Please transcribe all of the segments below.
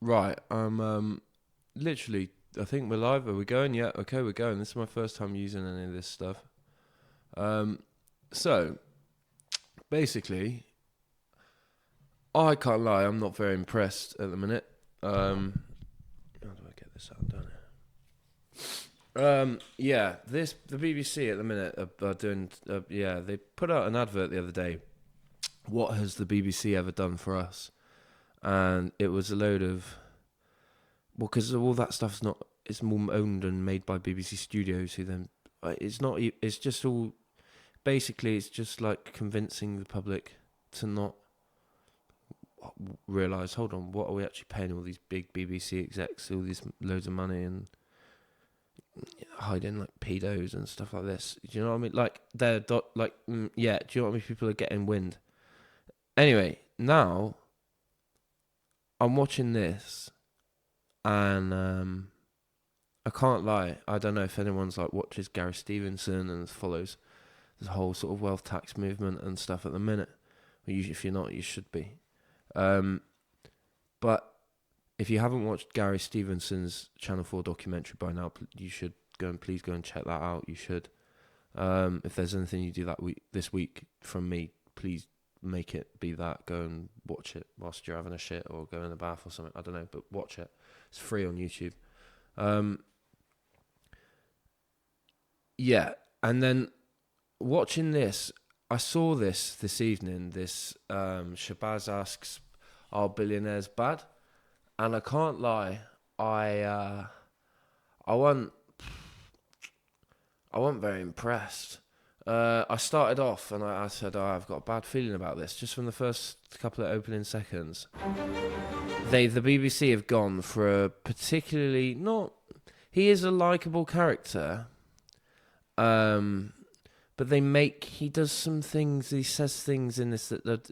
Right. Literally, I think we're live. Are we going? Yeah. Okay, we're going. This is my first time using any of this stuff. So basically, I can't lie. I'm not very impressed at the minute. How do I get this out? Yeah. The BBC at the minute are doing. They put out an advert the other day. What has the BBC ever done for us? And it was a load of. Well, because all that stuff's not, it's more owned and made by BBC Studios, who then, it's not, it's just all, basically it's just like convincing the public to not realise, hold on, what are we actually paying all these big BBC execs, all these loads of money and hiding like pedos and stuff like this. Do you know what I mean? Like, they're, do you know what I mean? People are getting wind. Anyway, now, I'm watching this. And I can't lie, I don't know if anyone's like watches Gary Stevenson and follows the whole sort of wealth tax movement and stuff at the minute. If you're not, you should be. But if you haven't watched Gary Stevenson's Channel 4 documentary by now, you should please go and check that out. You should. If there's anything you do this week from me, please make it be that. Go and watch it whilst you're having a shit or go in the bath or something. I don't know, but watch it. It's free on YouTube. Yeah, and then watching this, I saw this evening. This Shabazz asks, "Are billionaires bad?" And I can't lie, I wasn't very impressed. I started off and I said, I've got a bad feeling about this, just from the first couple of opening seconds. The BBC have gone for a particularly he is a likeable character, but he does some things, he says things in this that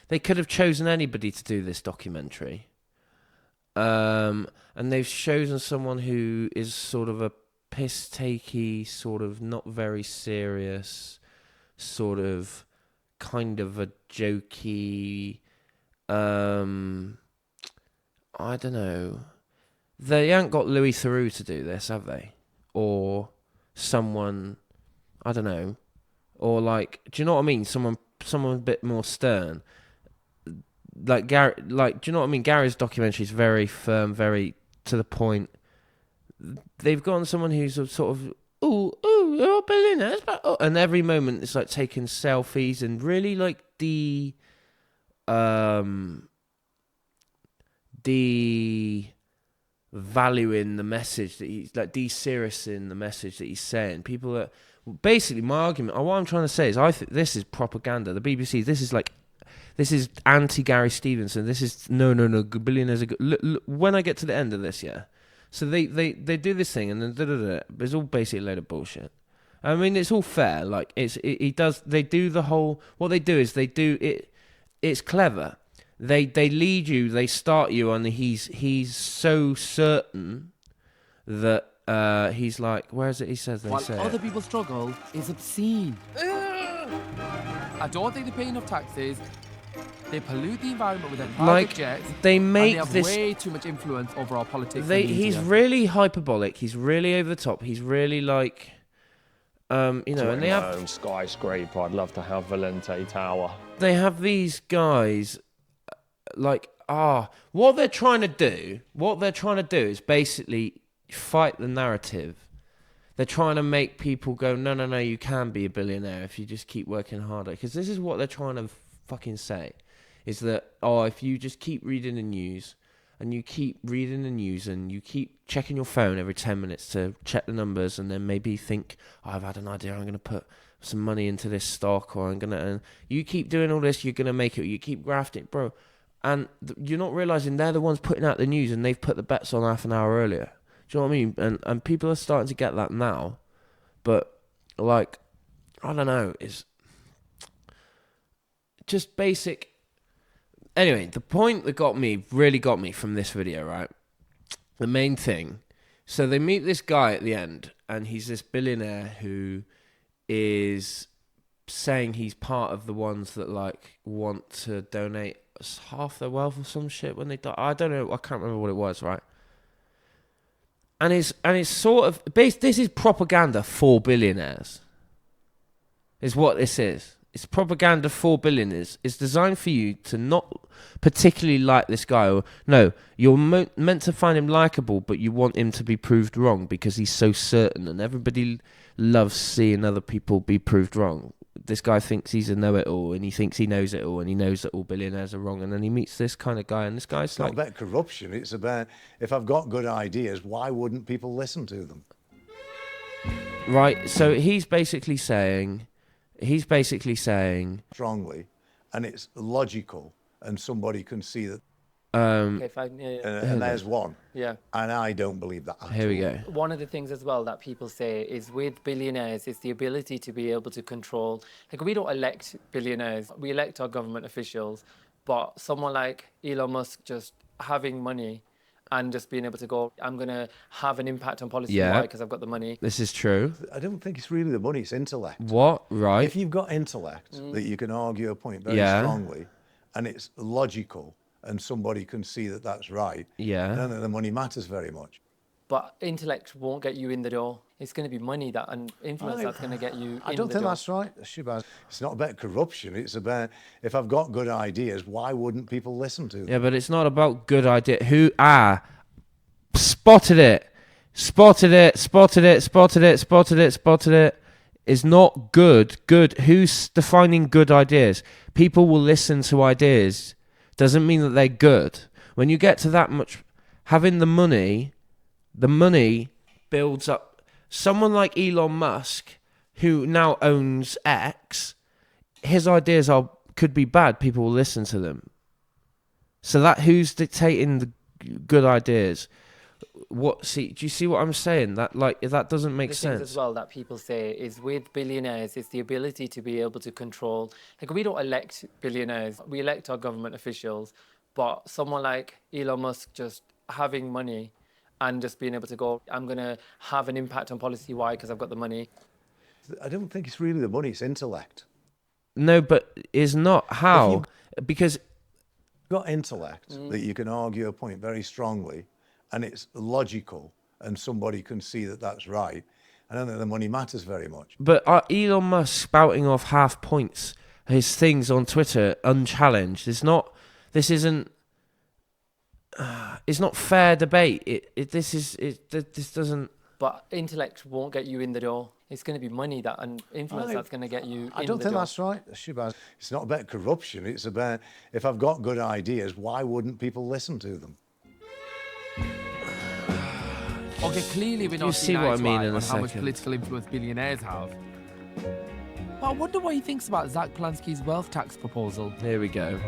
they could have chosen anybody to do this documentary. And they've chosen someone who is sort of a piss-takey, sort of not very serious, sort of kind of a jokey, I don't know. They ain't got Louis Theroux to do this, have they? Or someone, I don't know. Or like, do you know what I mean? Someone a bit more stern. Like Gary, do you know what I mean? Gary's documentary is very firm, very to the point. They've gotten someone who's sort of, you're a billionaire, and every moment it's like taking selfies and really like devaluing the message that he's like, de-seriousing the message that he's saying. People are basically, my argument, what I'm trying to say is, I think this is propaganda. The BBC, this is anti-Gary Stevenson. This is no. Billionaires are good. Look, when I get to the end of this, yeah. So they do this thing and then it's all basically a load of bullshit. I mean, it's all fair. Like they do the whole. What they do is they do it. It's clever. They lead you. They start you on. He's so certain that he's like. Where is it? He says they While say other people struggle is obscene. I don't think they pay enough taxes. They pollute the environment with their private jets. They make and they have way too much influence over our politics. He's really hyperbolic. He's really over the top. He's really like, and they have my own skyscraper. I'd love to have Valente Tower. They have these guys, what they're trying to do is basically fight the narrative. They're trying to make people go, no, you can be a billionaire if you just keep working harder. Because this is what they're trying to fucking say. Is that, if you just keep reading the news and you keep checking your phone every 10 minutes to check the numbers and then maybe think, I've had an idea, I'm going to put some money into this stock, or and you keep doing all this, you're going to make it, you keep grafting, bro. And you're not realising they're the ones putting out the news and they've put the bets on half an hour earlier. Do you know what I mean? And people are starting to get that now. But, I don't know, it's just basic. Anyway, the point that really got me from this video, right? The main thing. So they meet this guy at the end, and he's this billionaire who is saying he's part of the ones that like want to donate half their wealth or some shit when they die. I don't know. I can't remember what it was, right? And it's sort of based. This is propaganda for billionaires. Is what this is. It's propaganda for billionaires. It's designed for you to not particularly like this guy. Or no, you're meant to find him likable, but you want him to be proved wrong because he's so certain, and everybody loves seeing other people be proved wrong. This guy thinks he's a know-it-all, and he thinks he knows it all, and he knows that all billionaires are wrong. And then he meets this kind of guy, and this guy's It's not about corruption. It's about, if I've got good ideas, why wouldn't people listen to them? Right. So he's basically saying Strongly, and it's logical, and somebody can see that. Okay, fine. Yeah, yeah. And there's one. Yeah. And I don't believe that. Here we go. One of the things as well that people say is with billionaires is the ability to be able to control. Like, we don't elect billionaires, we elect our government officials, but someone like Elon Musk just having money and just being able to go, I'm going to have an impact on policy. Yeah. Why? Because I've got the money. This is true. I don't think it's really the money, it's intellect. What? Right. If you've got intellect that you can argue a point very Yeah. strongly, and it's logical, and somebody can see that that's right, Yeah. I don't think the money matters very much. But intellect won't get you in the door. It's going to be money that and influence that's going to get you in the door. I don't think that's right, Shibaz. It's not about corruption. It's about, if I've got good ideas, why wouldn't people listen to them? Yeah, but it's not about good idea. Spotted it. Is not good. Good. Who's defining good ideas? People will listen to ideas. Doesn't mean that they're good. When you get to that much, having the money builds up. Someone like Elon Musk, who now owns X, his ideas could be bad. People will listen to them. So that who's dictating the good ideas? Do you see what I'm saying? That doesn't make the sense. things as well that people say is with billionaires is the ability to be able to control. Like, we don't elect billionaires, we elect our government officials, but someone like Elon Musk just having money and just being able to go, I'm going to have an impact on policy. Why? Because I've got the money. I don't think it's really the money, it's intellect. No, but it's not how. Because You've got intellect that you can argue a point very strongly, and it's logical, and somebody can see that that's right. I don't think the money matters very much. But Elon Musk spouting off half points, his things on Twitter unchallenged. It's not fair debate. This doesn't. But intellect won't get you in the door. It's going to be money that and influence that's going to get you in the door. I don't think that's right, Shibaz. It's not about corruption. It's about, if I've got good ideas, why wouldn't people listen to them? Okay, clearly we're You not see what I mean in a on how much second. political influence billionaires have. But I wonder what he thinks about Zach Plansky's wealth tax proposal. Here we go.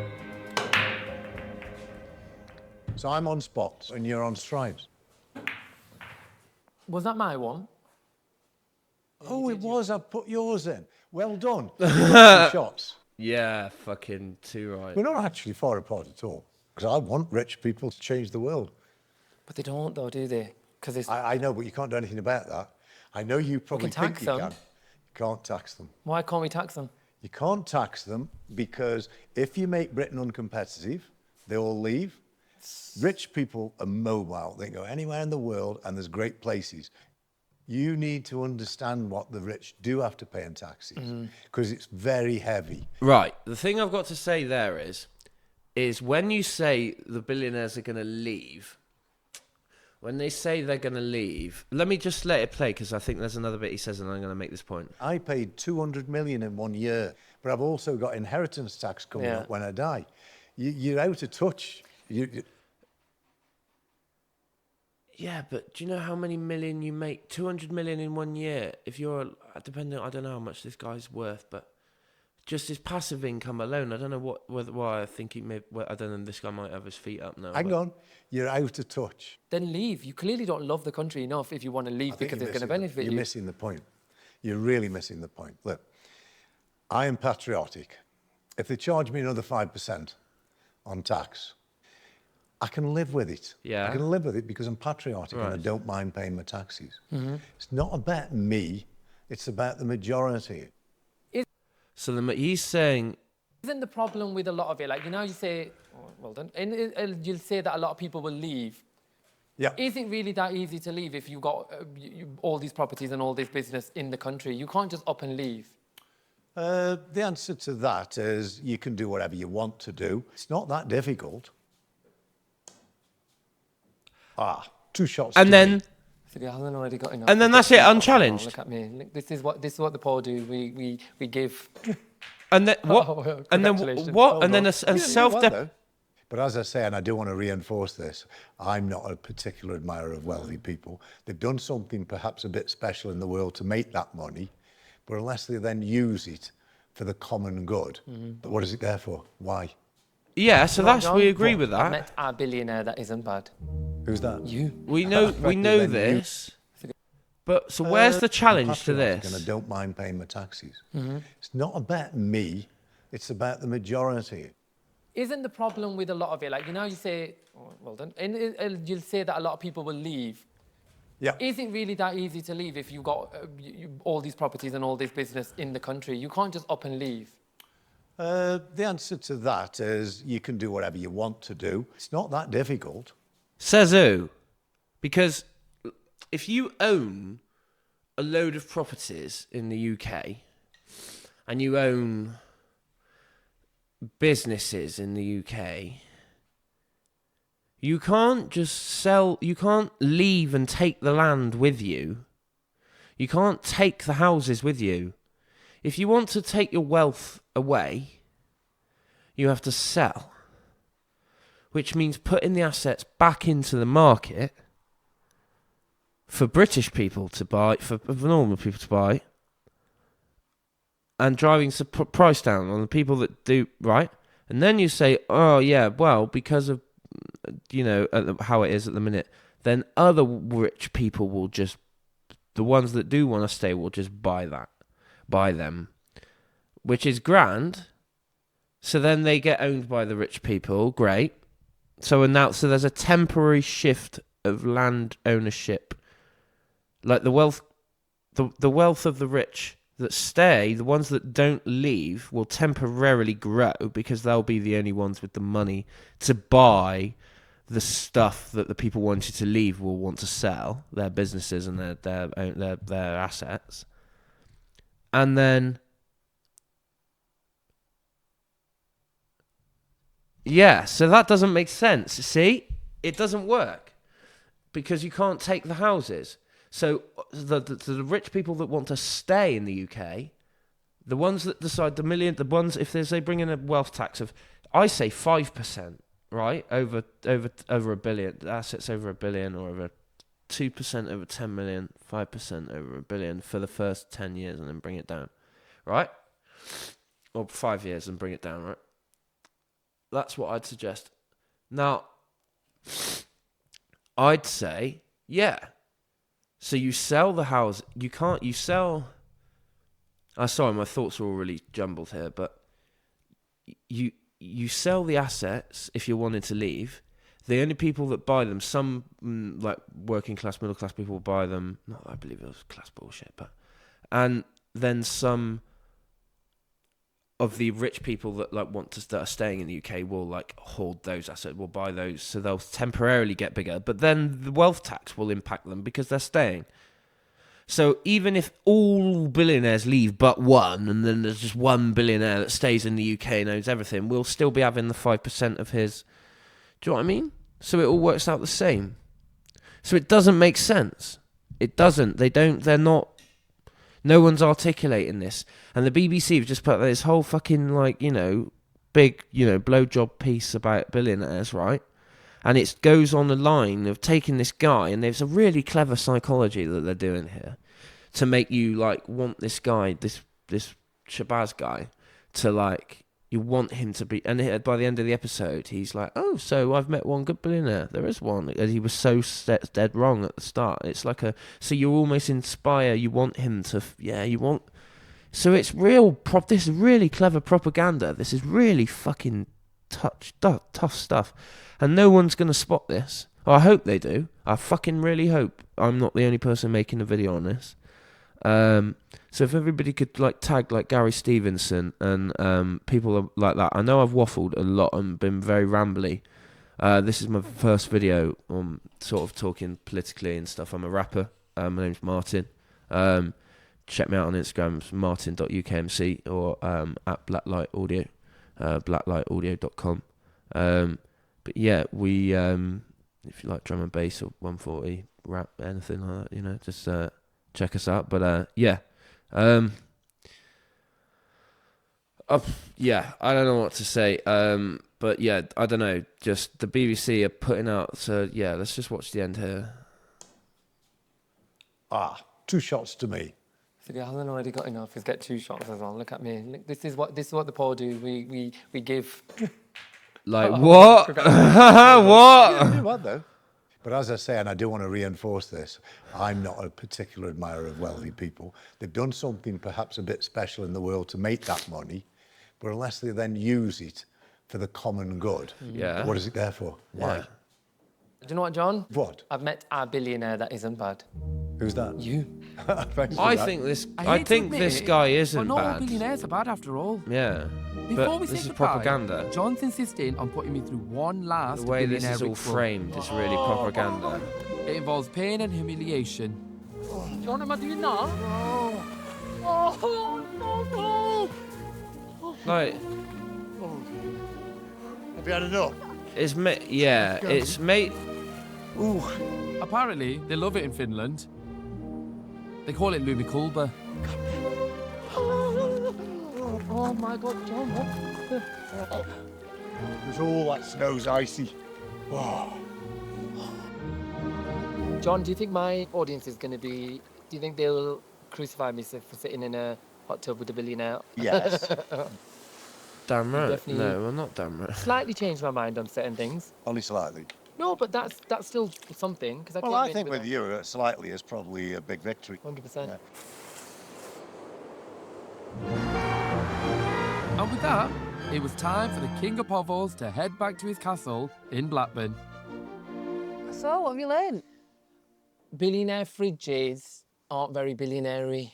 So I'm on spots, and you're on stripes. Was that my one? Oh, it was. I put yours in. Well done. You got 2 shots. Yeah, fucking too right. We're not actually far apart at all, because I want rich people to change the world. But they don't, though, do they? Because it's... I know, but you can't do anything about that. I know you probably can tax think you them. can. You can't tax them. Why can't we tax them? You can't tax them because if you make Britain uncompetitive, they all leave. Rich people are mobile. They can go anywhere in the world, and there's great places. You need to understand what the rich do have to pay in taxes, because it's very heavy. Right. The thing I've got to say there is when you say the billionaires are going to leave, when they say they're going to leave, let me just let it play, because I think there's another bit he says, and I'm going to make this point. I paid 200 million in 1 year, but I've also got inheritance tax coming up when I die. You're out of touch. Yeah, but do you know how many million you make? 200 million in 1 year. If you're, depending, I don't know how much this guy's worth, but just his passive income alone, I don't know why I think he may, I don't know, this guy might have his feet up now. Hang on, you're out of touch. Then leave. You clearly don't love the country enough if you want to leave because it's going to benefit you. You're missing the point. You're really missing the point. Look, I am patriotic. If they charge me another 5% on tax, I can live with it. Yeah. I can live with it because I'm patriotic and I don't mind paying my taxes. It's not about me. It's about the majority. So he's saying, Isn't the problem with a lot of it, like, you know, you say, oh, well done, and you'll say that a lot of people will leave. Yeah. Is it really that easy to leave if you've got all these properties and all this business in the country? You can't just up and leave. The answer to that is you can do whatever you want to do. It's not that difficult. Two shots. and to then me. So he hasn't already got enough. And then that's it, unchallenged. Look at me. Look, this is what the poor do. We give. and then what? Oh, and then congratulations. what? Well And then done. a You self know what, though? But as I say, and I do want to reinforce this, I'm not a particular admirer of wealthy people. They've done something perhaps a bit special in the world to make that money, but unless they then use it for the common good, what is it there for? Why? Yeah, so Well that's done. we agree with I that. met a billionaire that isn't bad. Who's that? You. We know Then you- this. But so where's the challenge to patriotic and I this? don't mind paying my taxes. It's not about me, it's about the majority. Isn't the problem with a lot of it, like, you know, you say, oh, well done, and you'll say that a lot of people will leave. Yeah. Is it really that easy to leave if you've got all these properties and all this business in the country? You can't just up and leave. The answer to that is you can do whatever you want to do. It's not that difficult. Says who? Because if you own a load of properties in the UK and you own businesses in the UK, you can't just sell, you can't leave and take the land with you. You can't take the houses with you. If you want to take your wealth away, you have to sell, which means putting the assets back into the market for British people to buy, for normal people to buy, and driving the price down on the people that do, right? And then you say, oh yeah, well, because of, you know, how it is at the minute, then other rich people will just, the ones that do want to stay will just buy them, which is grand. So then they get owned by the rich people, great. So there's a temporary shift of land ownership, like the wealth of the rich that stay, the ones that don't leave will temporarily grow because they'll be the only ones with the money to buy the stuff that the people wanting to leave will want to sell, their businesses and their assets. And then, yeah, so that doesn't make sense. See, it doesn't work because you can't take the houses. So the rich people that want to stay in the UK, the ones that decide the ones, if they bring in a wealth tax of, I say 5%, right, over a billion, assets over $1 billion, or over 2% over 10 million, 5% over $1 billion for the first 10 years and then bring it down, right? Or 5 years and bring it down, right? That's what I'd suggest. Now, I'd say, yeah. So you sell the house. You sell. Sorry, my thoughts are all really jumbled here. But you sell the assets if you're wanting to leave. The only people that buy them, some like working class, middle class people buy them. Not that I believe it was class bullshit, but and then some of the rich people that like want to start staying in the UK will like hold those assets, will buy those, so they'll temporarily get bigger. But then the wealth tax will impact them because they're staying. So even if all billionaires leave but one, and then there's just one billionaire that stays in the UK and owns everything, we'll still be having the 5% of his. Do you know what I mean? So it all works out the same. So it doesn't make sense. It doesn't. They don't. They're not. No one's articulating this. And the BBC have just put this whole fucking, like, you know, big, you know, blowjob piece about billionaires, right? And it goes on the line of taking this guy, and there's a really clever psychology that they're doing here to make you, like, want this guy, this Shabazz guy, to, like, you want him to be... And by the end of the episode, he's like, oh, so I've met one good billionaire. There is one. And he was so dead wrong at the start. It's like a... So you almost inspire, you want him to... Yeah, you want... So it's real... This is really clever propaganda. This is really fucking tough stuff. And no one's going to spot this. I hope they do. I fucking really hope I'm not the only person making a video on this. So if everybody could like tag like Gary Stevenson and people like that. I know I've waffled a lot and been very rambly. This is my first video on sort of talking politically and stuff. I'm a rapper. My name's Martin. Check me out on Instagram, it's martin.ukmc or at Blacklight Audio, blacklightaudio.com. But yeah, we if you like drum and bass or 140 rap, anything like that, you know, just check us out. But yeah, yeah, I don't know what to say. But yeah, I don't know. Just the BBC are putting out. So yeah, let's just watch the end here. 2 shots to me. So he hasn't already got enough. He's got 2 shots as well. Look at me. Look, this is what the poor do. We give. Like what? What? Do what though? But as I say, and I do want to reinforce this, I'm not a particular admirer of wealthy people. They've done something perhaps a bit special in the world to make that money, but unless they then use it for the common good, Yeah. what is it there for? Why? Yeah. Do you know what, John? What? I've met a billionaire that isn't bad. Who's that? You. Thanks for I that. think this. I I hate to think admit this it, guy But isn't not all bad. billionaires are bad after all. Yeah. Before But we this say is goodbye, propaganda. John's insisting on putting me through one last The way this billionaire is all ritual. framed is really propaganda. It involves pain and humiliation. John, am I doing that? Like, Have you had enough? it's yeah, it's mate. Apparently, they love it in Finland. They call it lumikulba. Oh my God, John. Because all that snow's icy. Wow. John, do you think my audience is going to be... Do you think they'll crucify me for sitting in a hot tub with a billionaire? Yes. Damn right. Definitely. No, I'm not damn right. Slightly changed my mind on certain things. Only slightly. No, but that's still something. Cause Well, came I in think with that. you, slightly is probably a big victory. 100%. Yeah. And with that, it was time for the King of Povels to head back to his castle in Blackburn. So, what have you learned? Billionaire fridges aren't very billionaire-y.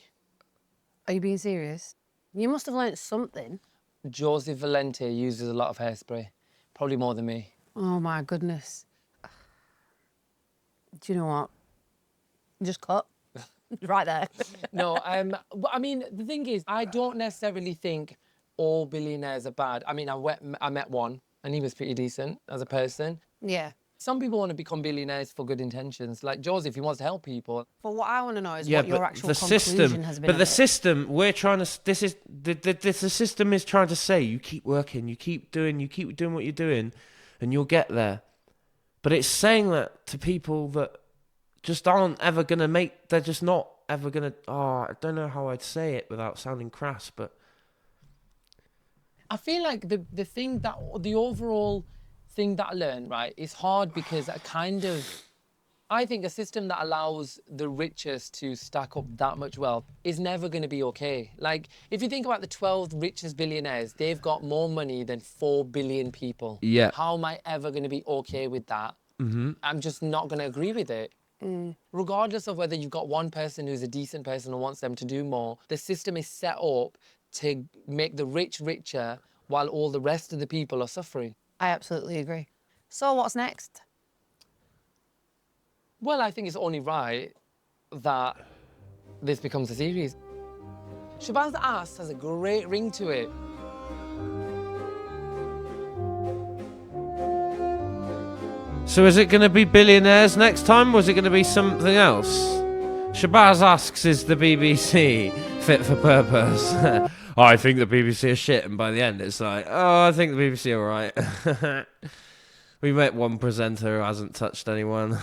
Are you being serious? You must have learnt something. Joseph Valente uses a lot of hairspray. Probably more than me. Oh my goodness. Do you know what? Just cut. Right there. No, but I mean, the thing is, I don't necessarily think all billionaires are bad. I mean, I met one, and he was pretty decent as a person. Yeah. Some people want to become billionaires for good intentions. Like Joseph, he wants to help people. But what I want to know is Yeah, what your but actual the conclusion system. has been. But of the it. system, we're trying to. This is the system is trying to say you keep working, you keep doing what you're doing, and you'll get there. But it's saying that to people that just aren't ever gonna make. They're just not ever gonna. Oh, I don't know how I'd say it without sounding crass, but I feel like the overall thing that I learned, right, is hard because I think a system that allows the richest to stack up that much wealth is never going to be okay. Like, if you think about the 12 richest billionaires, they've got more money than 4 billion people. Yeah. How am I ever going to be okay with that? Mm-hmm. I'm just not going to agree with it. Regardless of whether you've got one person who's a decent person and wants them to do more, the system is set up to make the rich richer while all the rest of the people are suffering. I absolutely agree. So, what's next? Well, I think it's only right that this becomes a series. Shabazz Ass has a great ring to it. So is it going to be billionaires next time, or is it going to be something else? Shabazz asks, is the BBC fit for purpose? I think the BBC is shit, and by the end it's like, oh, I think the BBC are alright. We met one presenter who hasn't touched anyone.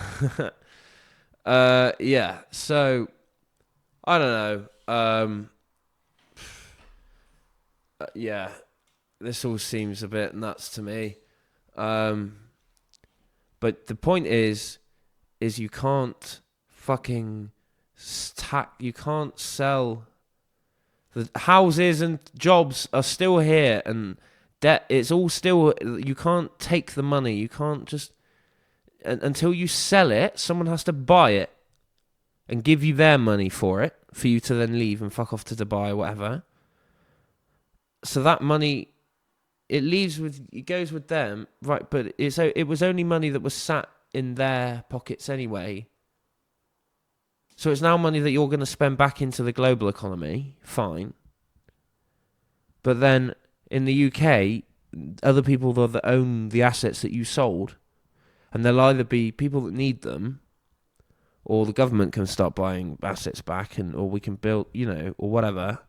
Yeah, so, I don't know. Yeah, this all seems a bit nuts to me. But the point is you can't fucking you can't sell. The houses and jobs are still here, and debt, it's all still, you can't take the money. You can't just, until you sell it, someone has to buy it. and give you their money for it, for you to then leave and fuck off to Dubai or whatever. So that money, it goes with them, right? But it was only money that was sat in their pockets anyway. So it's now money that you're going to spend back into the global economy, fine. But then in the UK, other people that own the assets that you sold, and they'll either be people that need them, or the government can start buying assets back, or we can build, or whatever,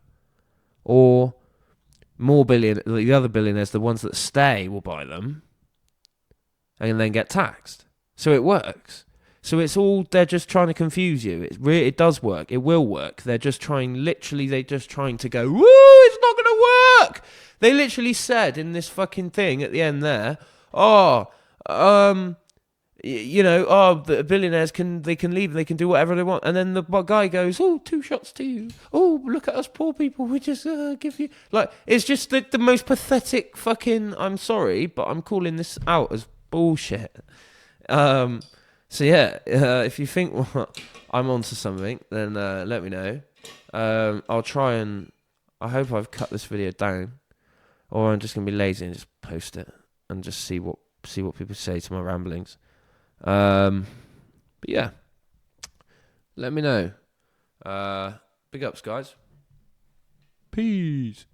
or the other billionaires, the ones that stay, will buy them, and then get taxed. So it works. So they're just trying to confuse you. It does work. It will work. They're just trying to go, woo, it's not going to work. They literally said in this fucking thing at the end there, the billionaires can leave, they can do whatever they want. And then the guy goes, oh, 2 shots to you. Oh, look at us poor people. We just give you, it's just the most pathetic fucking, I'm sorry, but I'm calling this out as bullshit. So yeah, if you think I'm onto something, then let me know. I'll try and I hope I've cut this video down, or I'm just gonna be lazy and just post it and just see what people say to my ramblings. But yeah, let me know. Big ups, guys. Peace.